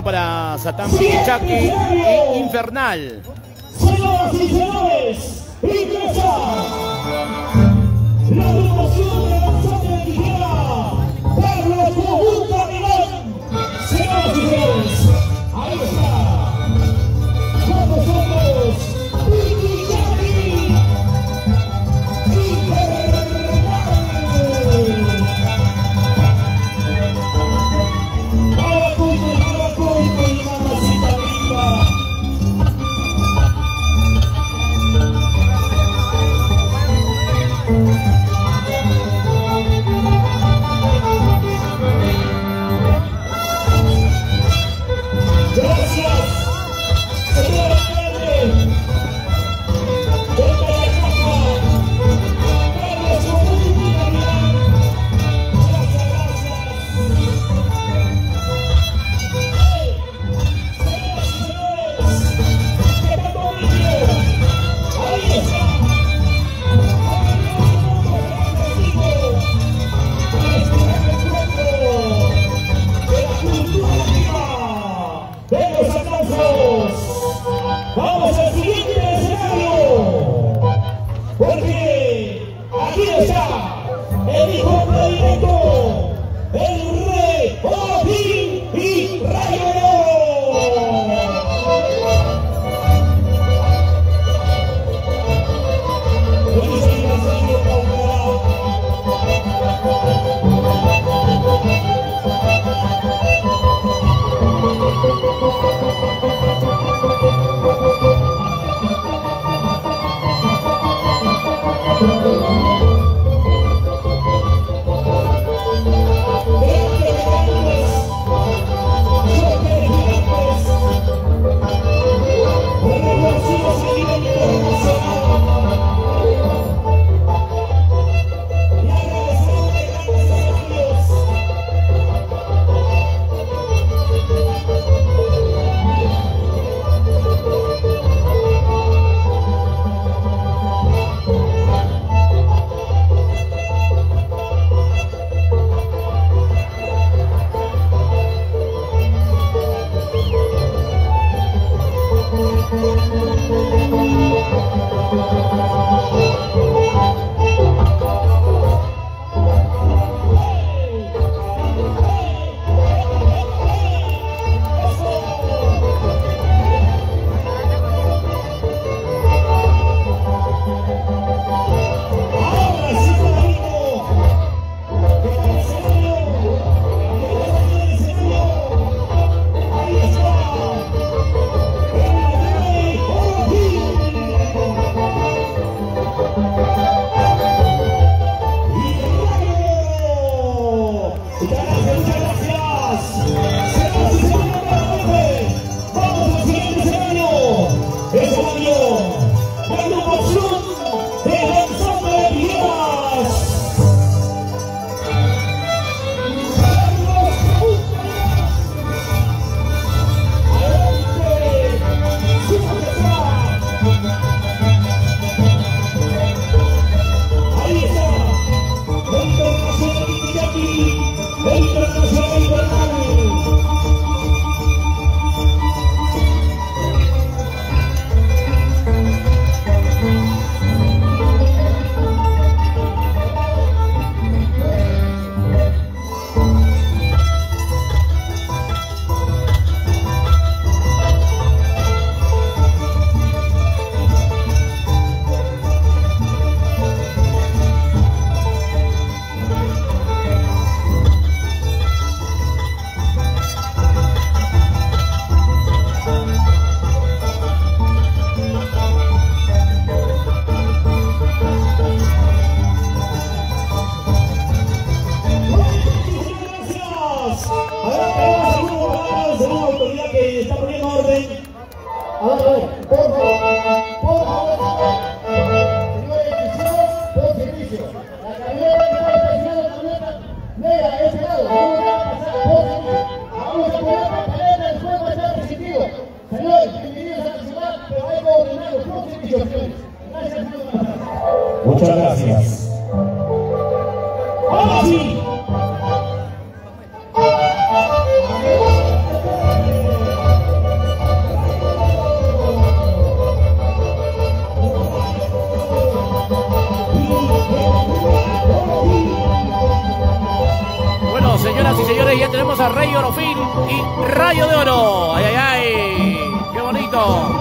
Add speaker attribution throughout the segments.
Speaker 1: Para Satán Pichaki y Infernal.
Speaker 2: Señoras y señores, ingresa la agrupación de González de Tijera, Carlos Mojuta Milán. Señoras y señores, ahí está. Con nosotros, Pichaki Infernal. Vamos al siguiente escenario, porque aquí está el hijo predilecto, el rey Odín y Rayo de Oro. se está poniendo orden.
Speaker 3: A ver, por favor, señores, por servicio. La camioneta que está estacionada, la camioneta negra de este lado, no va a pasar por servicio. Vamos a poner papeleta, después va a ser resistido. Señores, bienvenidos a la ciudad, pero hay que ordenarlo por servicio, señores. Gracias, señor.
Speaker 2: Muchas gracias. Ahora sí.
Speaker 1: Bueno, señoras y señores, ya tenemos a Rey Orofil y Rayo de Oro. ¡Ay, ay, ay! ¡Qué bonito!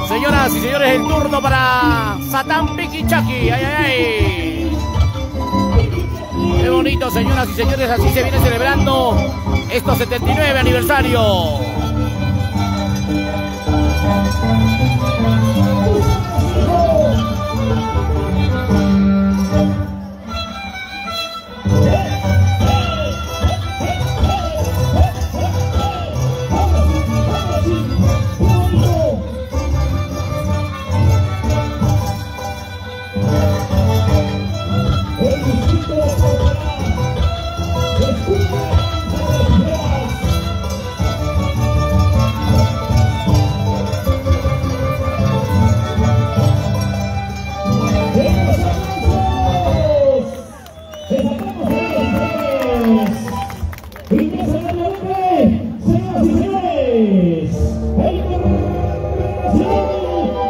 Speaker 1: Señoras y señores, el turno para Satán Piquichaki. Ay, ay, ay. Qué bonito, señoras y señores, así se viene celebrando estos 79 aniversario.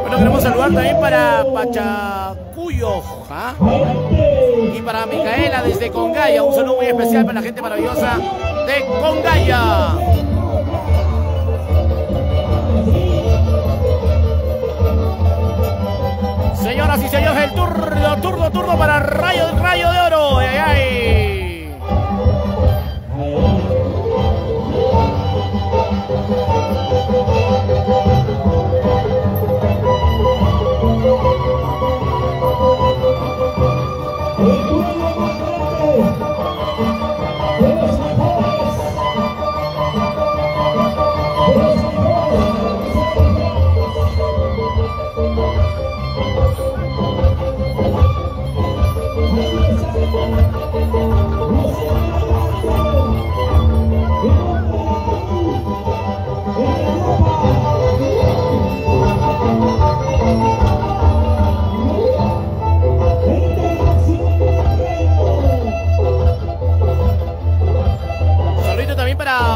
Speaker 1: Bueno, queremos saludar también para Pachacuyo, ¿ah? Y para Micaela desde Congaya. Un saludo muy especial para la gente maravillosa de Congaya. Señoras y señores, el turno para Rayo de Oro. ¡Ay, ay!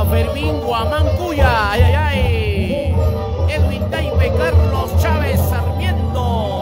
Speaker 1: Fermín Guamancuya, ay, ay, ay. Edwin Taipe, Carlos Chávez Sarmiento.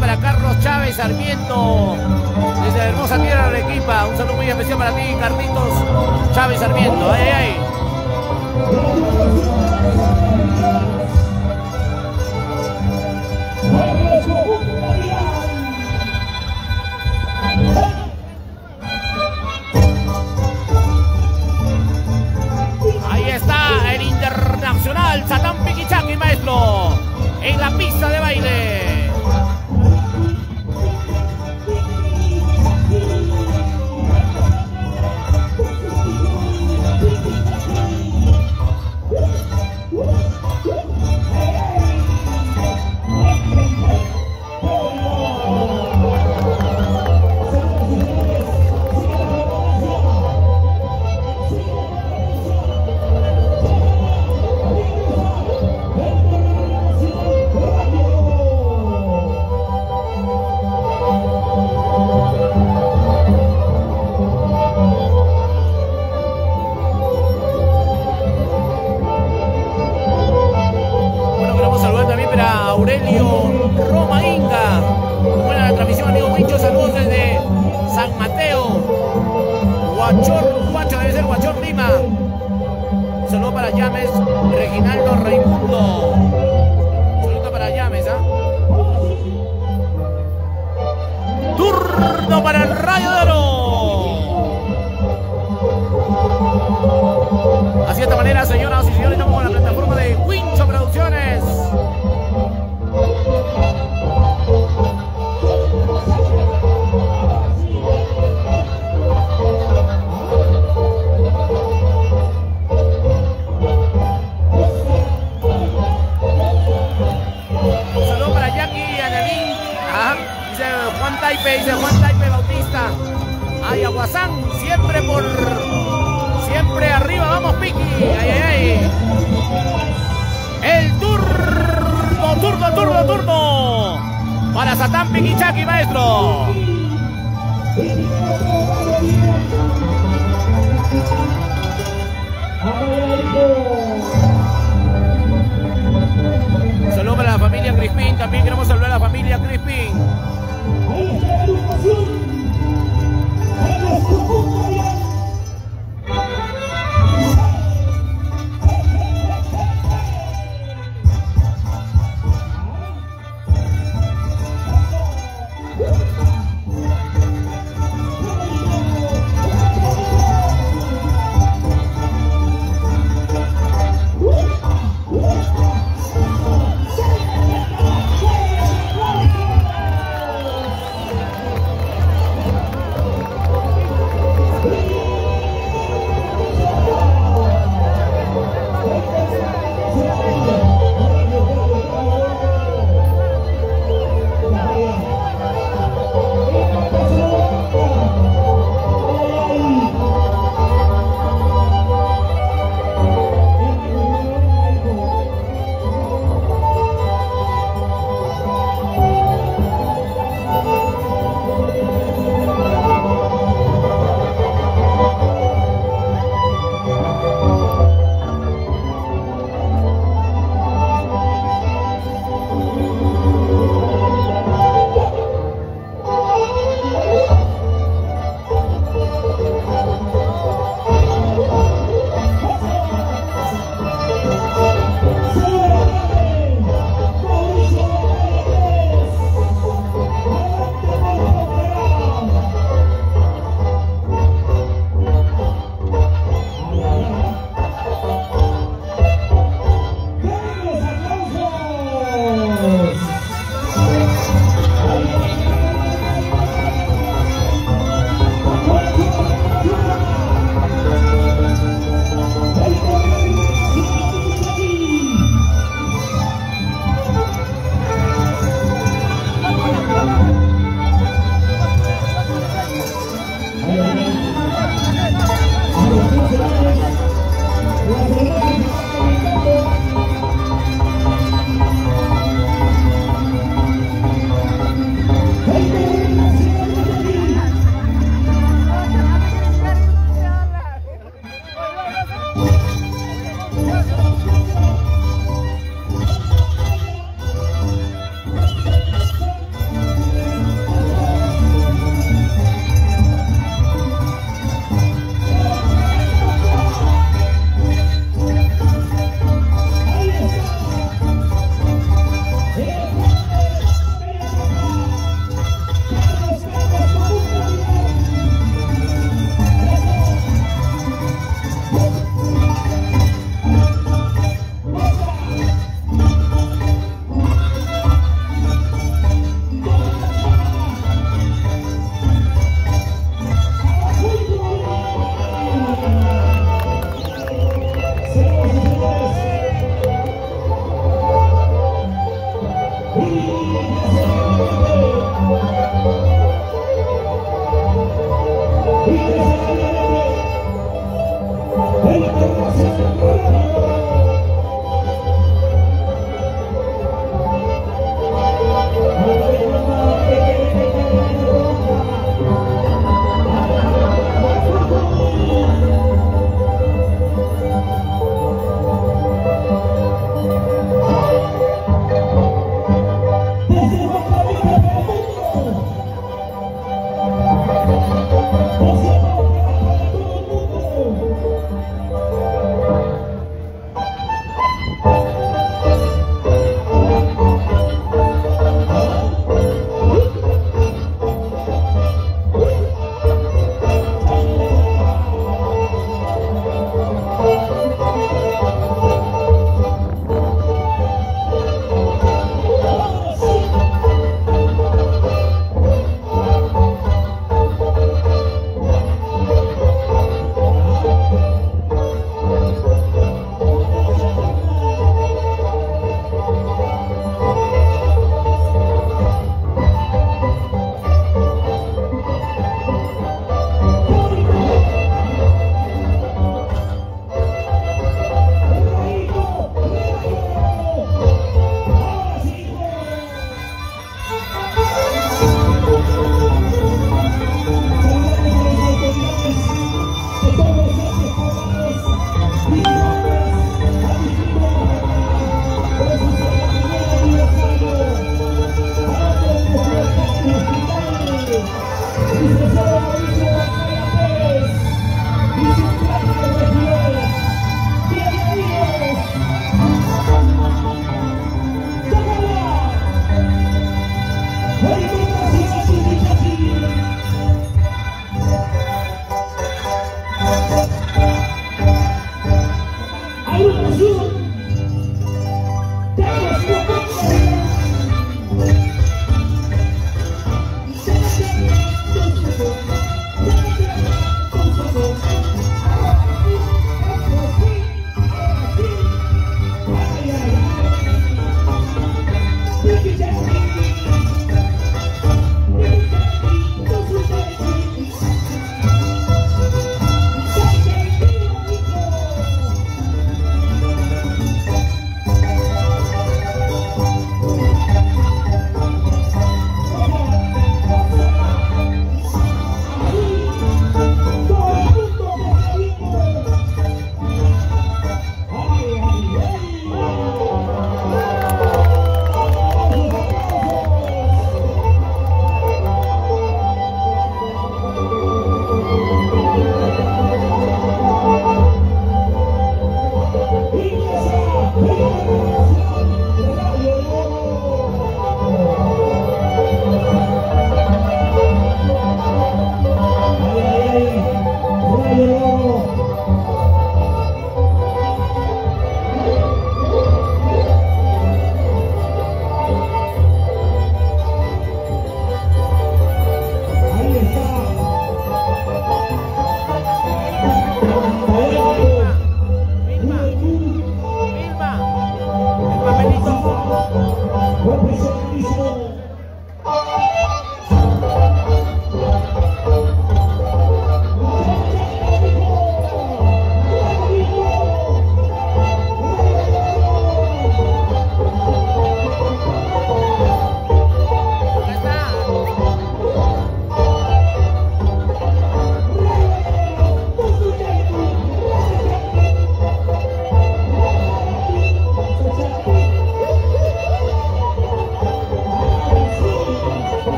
Speaker 1: Para Carlos Chávez Sarmiento desde la hermosa tierra de Arequipa. Un saludo muy especial para ti, Carlitos Chávez Sarmiento. Ay, ay, ay. Ahí está el internacional Satán Piquichaki, maestro, en la pista de baile. Aurelio Roma Inga. Buena la transmisión, amigo Wincho. Saludos desde San Mateo. Guacho debe ser Guachor Lima. Un saludo para Llames, Reginaldo Raimundo. Un saludo para Llames, ¿ah? Turno para el Rayo de Oro. Así de esta manera, señoras y señores, estamos con la plataforma de Wincho Producciones. Un saludo para Jackie y Anelín. Dice Juan Taipe Bautista. Ayahuasán, siempre arriba, vamos Piki. Ay. El turno para Satán Piquichaki, maestro. Un saludo para la familia Crispín, también queremos saludar a la familia Crispín.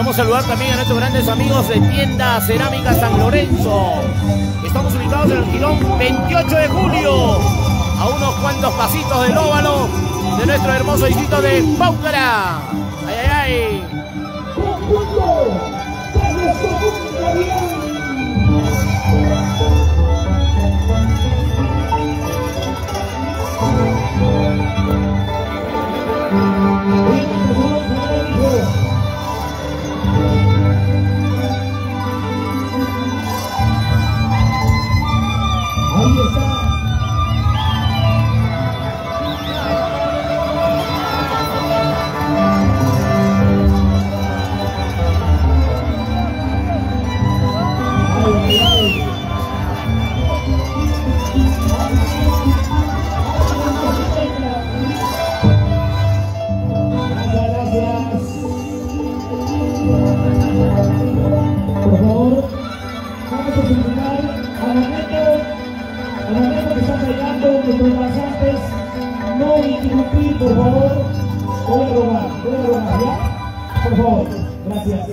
Speaker 1: Queremos saludar también a nuestros grandes amigos de Tienda Cerámica San Lorenzo. Estamos ubicados en el Girón 28 de julio, a unos cuantos pasitos del óvalo de nuestro hermoso distrito de Paucara. ¡Ay, ay, ay!
Speaker 2: Ahí está. Por favor, vamos a felicitar al momento que están llegando nuestros pasantes, no interrumpir, por favor. Voy a robar, ¿ya? Por favor, gracias.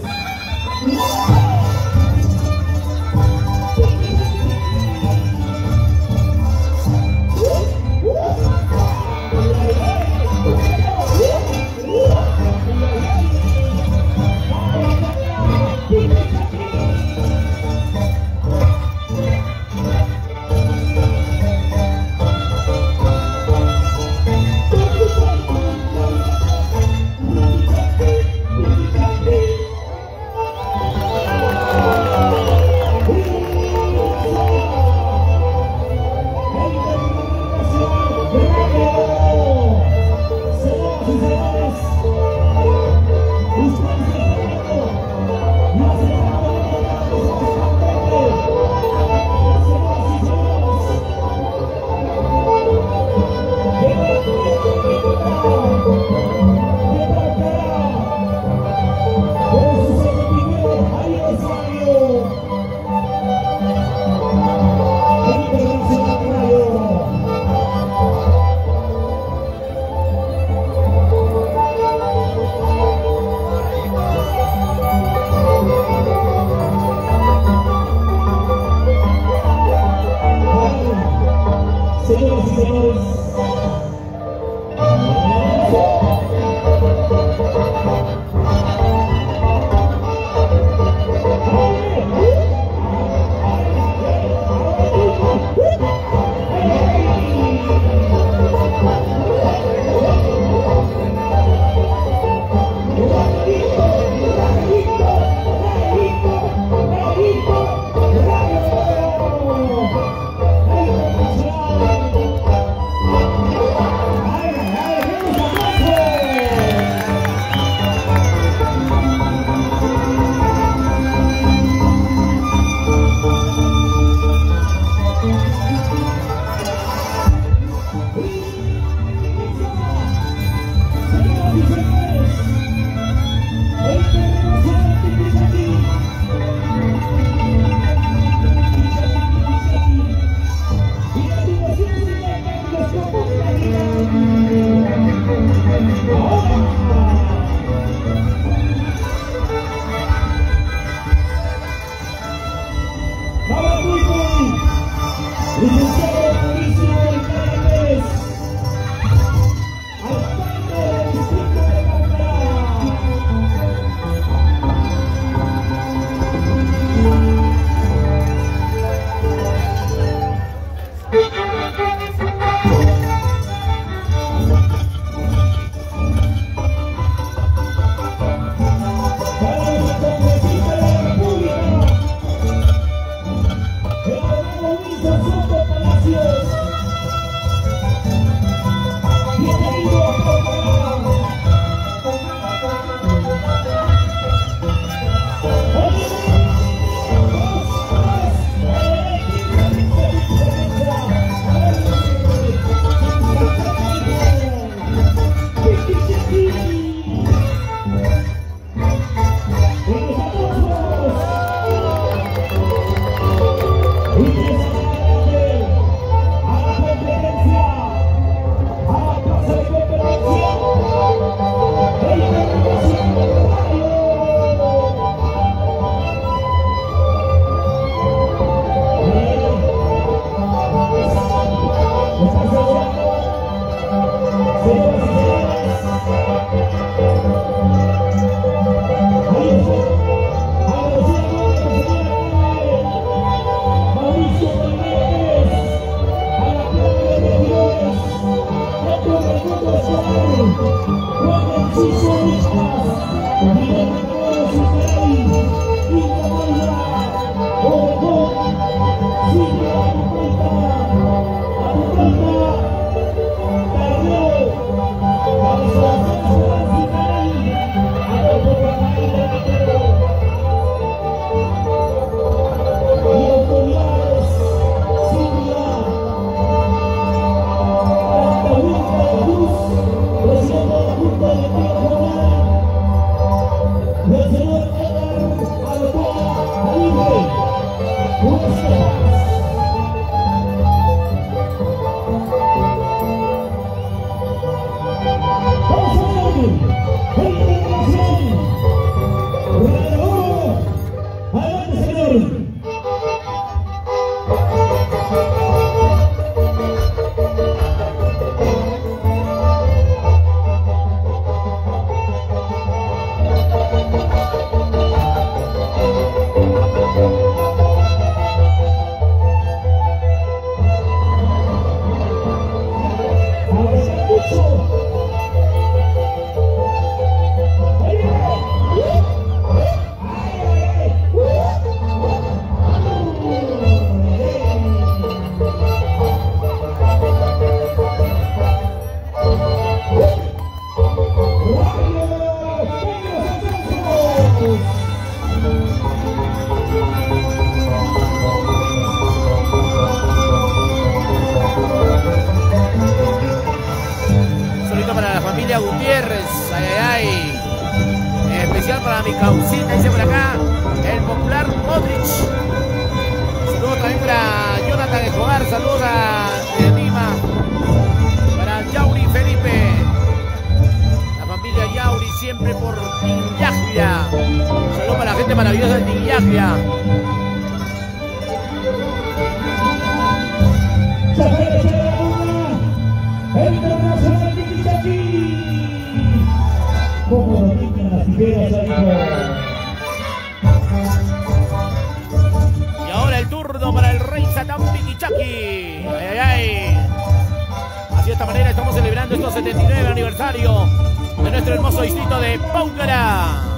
Speaker 2: Señoras y señores,
Speaker 1: Gutiérrez, ay. En especial para mi causita, dice por acá, el popular Modric. Saludos también para Jonathan Escobar, saludos a Lima, para Yauri Felipe, la familia Yauri siempre por Tinyaglia. Saludos para la gente maravillosa de Tinyaglia.
Speaker 2: Como lo dicen las tijeras,
Speaker 1: y ahora el turno para el rey Satán Piquichaki. Ay, ay, ay. Así de esta manera estamos celebrando estos 79 aniversario de nuestro hermoso distrito de Póngara.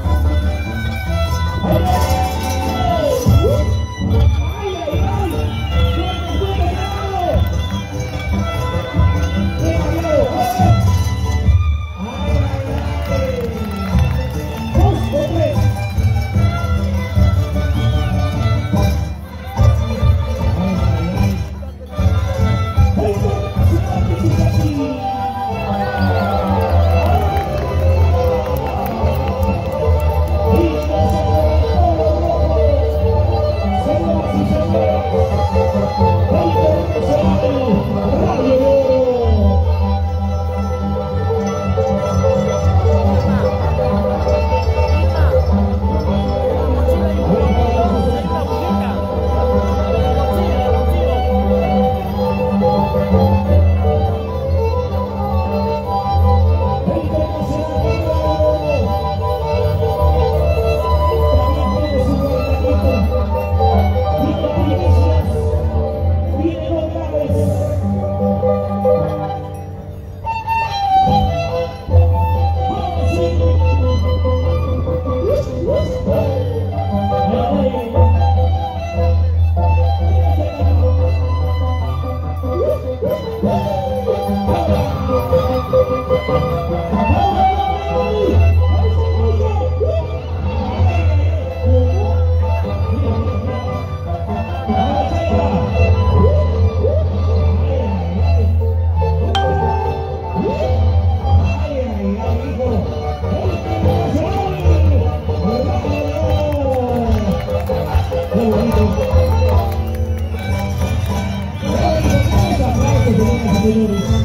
Speaker 2: Señores,